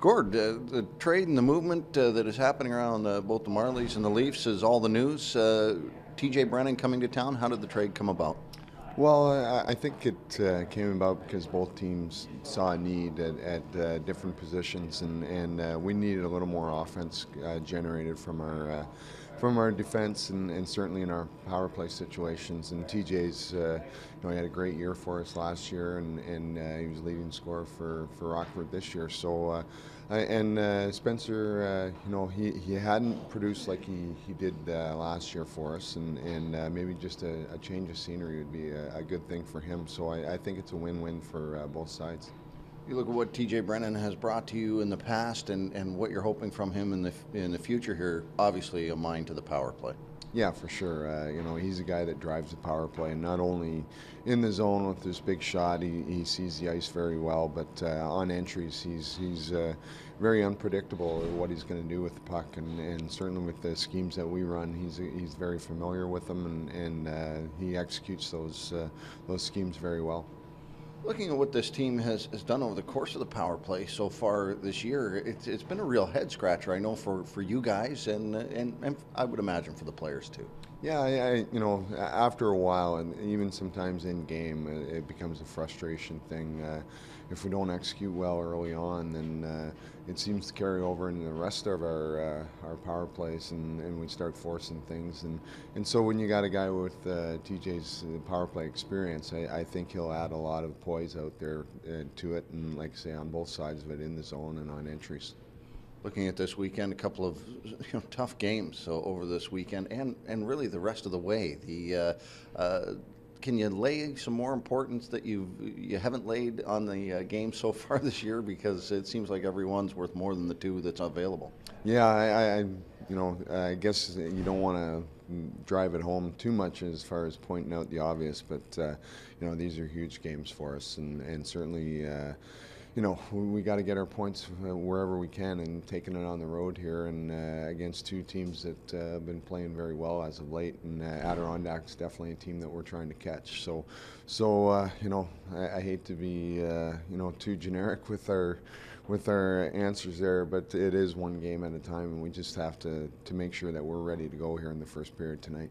Gord, the trade and the movement that is happening around both the Marlies and the Leafs is all the news. TJ Brennan coming to town. How did the trade come about? Well, I think it came about because both teams saw a need at different positions, and we needed a little more offense generated from our defense and certainly in our power play situations. And TJ's, he had a great year for us last year, and he was leading scorer for Rockford this year. So. Spencer, he hadn't produced like he did last year for us, and maybe just a change of scenery would be a good thing for him. So I think it's a win-win for both sides. You look at what TJ Brennan has brought to you in the past, and what you're hoping from him in the future here. Obviously, a mind to the power play. Yeah, for sure. He's a guy that drives the power play, and not only in the zone with his big shot, he sees the ice very well, but on entries, he's very unpredictable at what he's going to do with the puck, and certainly with the schemes that we run, he's very familiar with them, and he executes those schemes very well. Looking at what this team has done over the course of the power play so far this year, it's been a real head scratcher. I know for you guys, and I would imagine for the players too. Yeah, after a while, and even sometimes in game, it becomes a frustration thing. If we don't execute well early on, then it seems to carry over into the rest of our power plays, and we start forcing things. And so when you got a guy with TJ's power play experience, I think he'll add a lot of poise out there to it, and like I say, on both sides of it, in the zone and on entries. Looking at this weekend, a couple of tough games over this weekend, and really the rest of the way. Can you lay some more importance that you haven't laid on the game so far this year, because it seems like everyone's worth more than the two that's available? Yeah, I guess you don't want to drive it home too much as far as pointing out the obvious, but these are huge games for us, and certainly. We got to get our points wherever we can, and taking it on the road here and against two teams that have been playing very well as of late. And Adirondack's definitely a team that we're trying to catch. So I hate to be too generic with our answers there, but it is one game at a time, and we just have to make sure that we're ready to go here in the first period tonight.